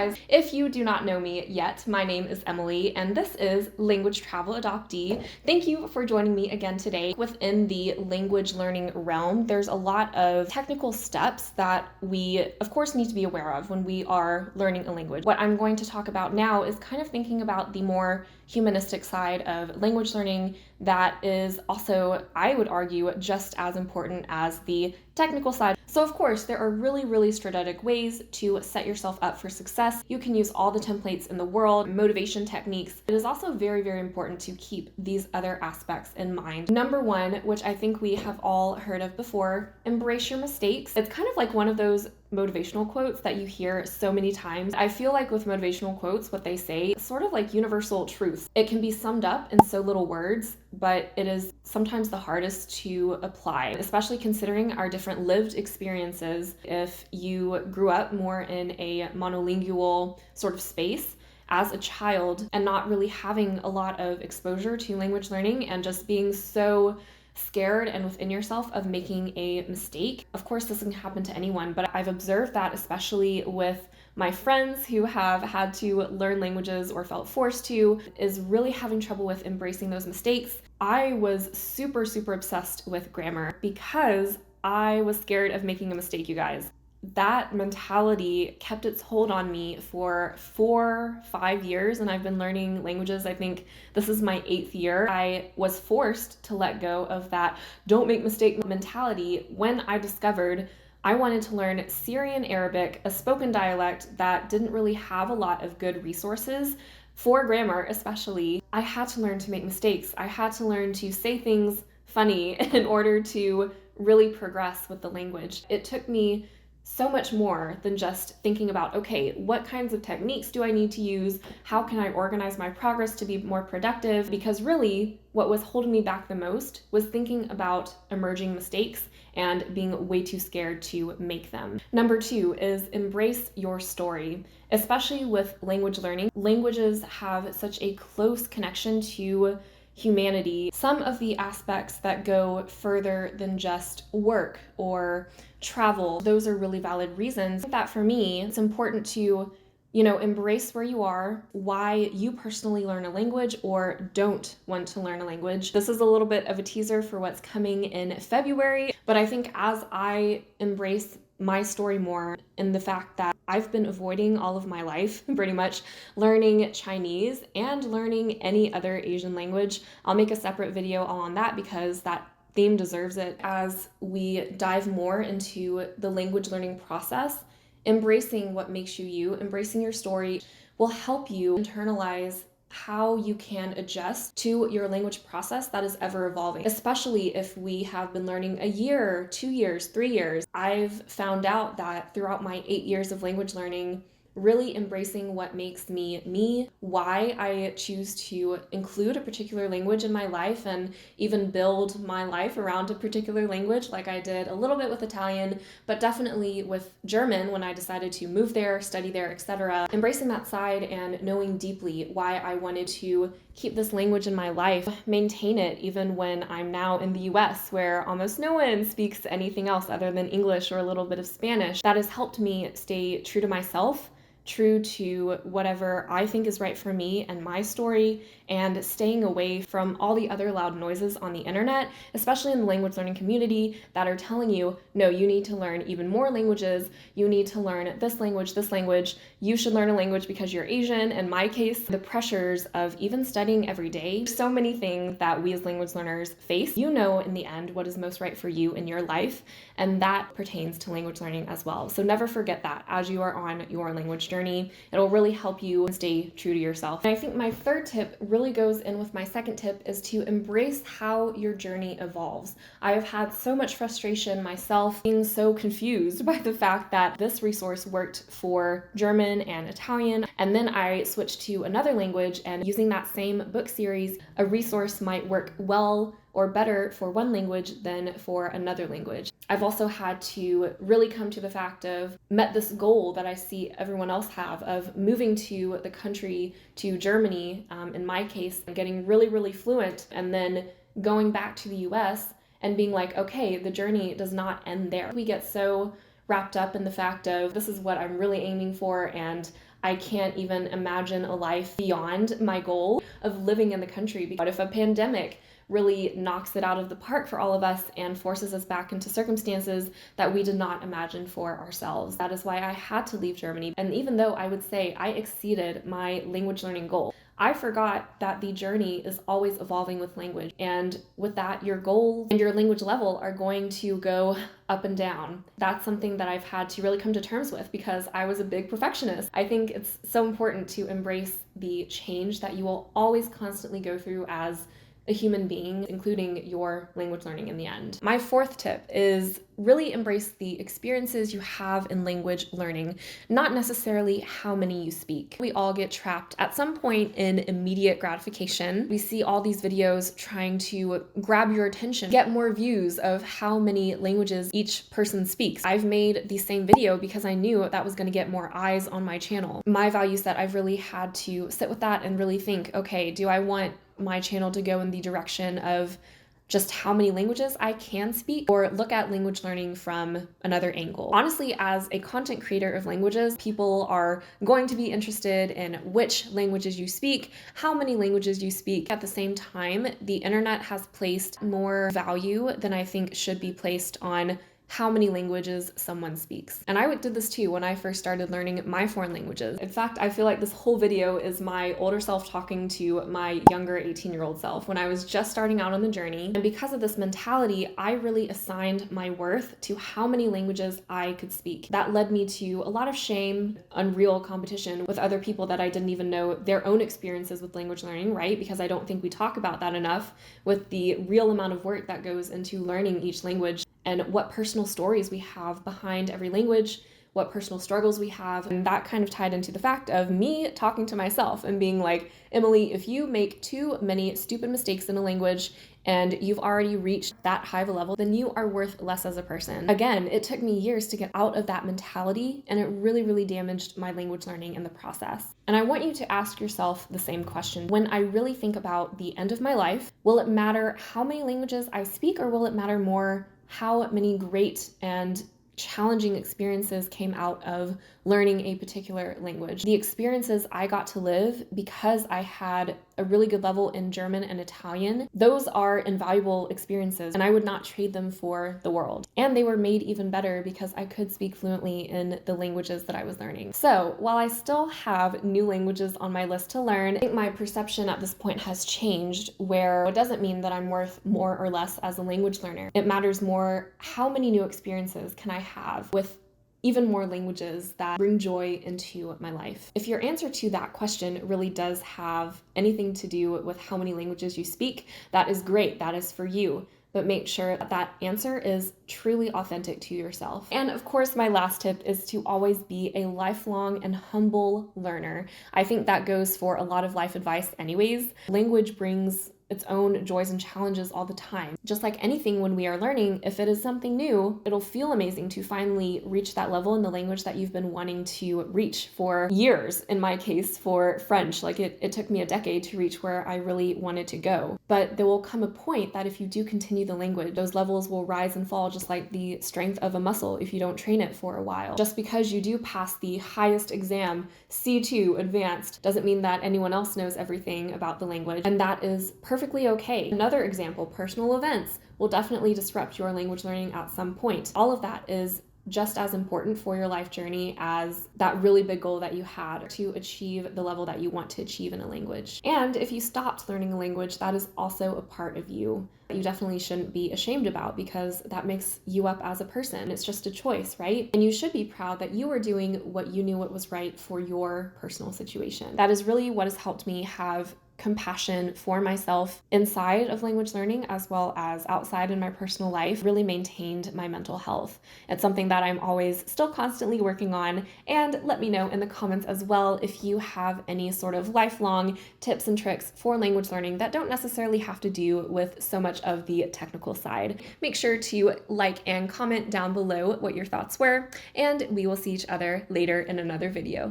guys, if you do not know me yet, my name is Emily and this is Language Travel Adoptee. Thank you for joining me again today. Within the language learning realm, there's a lot of technical steps that we, of course, need to be aware of when we are learning a language. What I'm going to talk about now is kind of thinking about the more humanistic side of language learning that is also, I would argue, just as important as the technical side. So of course, there are really strategic ways to set yourself up for success. You can use all the templates in the world, motivation techniques. It is also very important to keep these other aspects in mind. Number one, which I think we have all heard of before, embrace your mistakes. It's kind of like one of those motivational quotes that you hear so many times. I feel like with motivational quotes, what they say is sort of like universal truth. It can be summed up in so little words, but it is sometimes the hardest to apply, especially considering our different lived experiences. If you grew up more in a monolingual sort of space as a child and not really having a lot of exposure to language learning and just being so scared and within yourself of making a mistake. Of course, this can happen to anyone, but I've observed that especially with my friends who have had to learn languages or felt forced to, is really having trouble with embracing those mistakes. I was super obsessed with grammar because I was scared of making a mistake, you guys. That mentality kept its hold on me for 4-5 years, and I've been learning languages. I think this is my 8th year. I was forced to let go of that don't make mistake mentality when I discovered I wanted to learn Syrian Arabic, a spoken dialect that didn't really have a lot of good resources for grammar especially. I had to learn to make mistakes. I had to learn to say things funny in order to really progress with the language. It took me so much more than just thinking about, okay, what kinds of techniques do I need to use? How can I organize my progress to be more productive? Because really, what was holding me back the most was thinking about emerging mistakes and being way too scared to make them. Number 2 is embrace your story. Especially with language learning, languages have such a close connection to humanity. Some of the aspects that go further than just work or travel, those are really valid reasons. That for me, it's important to, embrace where you are, why you personally learn a language or don't want to learn a language. This is a little bit of a teaser for what's coming in February, but I think as I embrace my story more in the fact that I've been avoiding all of my life, pretty much, learning Chinese and learning any other Asian language. I'll make a separate video all on that because that theme deserves it. As we dive more into the language learning process, embracing what makes you you, embracing your story will help you internalize how you can adjust to your language process that is ever evolving, especially if we have been learning a year, 2 years, 3 years. I've found out that throughout my 8 years of language learning, really embracing what makes me me, why I choose to include a particular language in my life and even build my life around a particular language, like I did a little bit with Italian, but definitely with German when I decided to move there, study there, etc. Embracing that side and knowing deeply why I wanted to keep this language in my life, maintain it even when I'm now in the US where almost no one speaks anything else other than English or a little bit of Spanish. That has helped me stay true to myself, true to whatever I think is right for me and my story, and staying away from all the other loud noises on the internet, especially in the language learning community, that are telling you, no, you need to learn even more languages, you need to learn this language, you should learn a language because you're Asian. In my case, the pressures of even studying every day, so many things that we as language learners face. You know in the end what is most right for you in your life, and that pertains to language learning as well. So never forget that as you are on your language journey. It'll really help you stay true to yourself. And I think my third tip really goes in with my second tip is to embrace how your journey evolves. I have had so much frustration myself, being so confused by the fact that this resource worked for German and Italian, and then I switched to another language, and using that same book series, a resource might work well or better for one language than for another language. I've also had to really come to the fact of met this goal that I see everyone else have of moving to the country, to Germany, in my case, and getting really fluent, and then going back to the US and being like, okay, the journey does not end there. We get so wrapped up in the fact of this is what I'm really aiming for, and I can't even imagine a life beyond my goal of living in the country. What if a pandemic really knocks it out of the park for all of us and forces us back into circumstances that we did not imagine for ourselves? That is why I had to leave Germany. And even though I would say I exceeded my language learning goal, I forgot that the journey is always evolving with language. And with that, your goals and your language level are going to go up and down. That's something that I've had to really come to terms with because I was a big perfectionist. I think it's so important to embrace the change that you will always constantly go through as a human being, including your language learning in the end. My fourth tip is really embrace the experiences you have in language learning, not necessarily how many you speak. We all get trapped at some point in immediate gratification. We see all these videos trying to grab your attention, get more views of how many languages each person speaks. I've made the same video because I knew that was going to get more eyes on my channel. My value set, I've really had to sit with that and really think, okay, do I want my channel to go in the direction of just how many languages I can speak, or look at language learning from another angle? Honestly, as a content creator of languages, people are going to be interested in which languages you speak, how many languages you speak. At the same time, the internet has placed more value than I think should be placed on how many languages someone speaks. And I did this too when I first started learning my foreign languages. In fact, I feel like this whole video is my older self talking to my younger 18-year-old self when I was just starting out on the journey. And because of this mentality, I really assigned my worth to how many languages I could speak. That led me to a lot of shame, unreal competition with other people that I didn't even know their own experiences with language learning, right? Because I don't think we talk about that enough with the real amount of work that goes into learning each language and what personal stories we have behind every language, what personal struggles we have. And that kind of tied into the fact of me talking to myself and being like, Emily, if you make too many stupid mistakes in a language and you've already reached that high of a level, then you are worth less as a person. Again, it took me years to get out of that mentality, and it really, really damaged my language learning in the process. And I want you to ask yourself the same question. When I really think about the end of my life, will it matter how many languages I speak, or will it matter more how many great and challenging experiences came out of learning a particular language? The experiences I got to live because I had a really good level in German and Italian, those are invaluable experiences, and I would not trade them for the world. And they were made even better because I could speak fluently in the languages that I was learning. So while I still have new languages on my list to learn, I think my perception at this point has changed, where it doesn't mean that I'm worth more or less as a language learner. It matters more how many new experiences can I have with even more languages that bring joy into my life. If your answer to that question really does have anything to do with how many languages you speak, that is great, that is for you. But make sure that that answer is truly authentic to yourself. And of course, my last tip is to always be a lifelong and humble learner. I think that goes for a lot of life advice anyways. Language brings its own joys and challenges all the time. Just like anything when we are learning, if it is something new, it'll feel amazing to finally reach that level in the language that you've been wanting to reach for years. In my case, for French, like it took me a decade to reach where I really wanted to go. But there will come a point that if you do continue the language, those levels will rise and fall just like the strength of a muscle if you don't train it for a while. Just because you do pass the highest exam, C2 advanced, doesn't mean that anyone else knows everything about the language, and that is perfectly okay. Another example, personal events will definitely disrupt your language learning at some point. All of that is just as important for your life journey as that really big goal that you had to achieve the level that you want to achieve in a language. And if you stopped learning a language, that is also a part of you that you definitely shouldn't be ashamed about, because that makes you up as a person. It's just a choice, right? And you should be proud that you were doing what you knew what was right for your personal situation. That is really what has helped me have compassion for myself inside of language learning as well as outside in my personal life, really maintained my mental health. It's something that I'm always still constantly working on. And let me know in the comments as well if you have any sort of lifelong tips and tricks for language learning that don't necessarily have to do with so much of the technical side. Make sure to like and comment down below what your thoughts were, and we will see each other later in another video.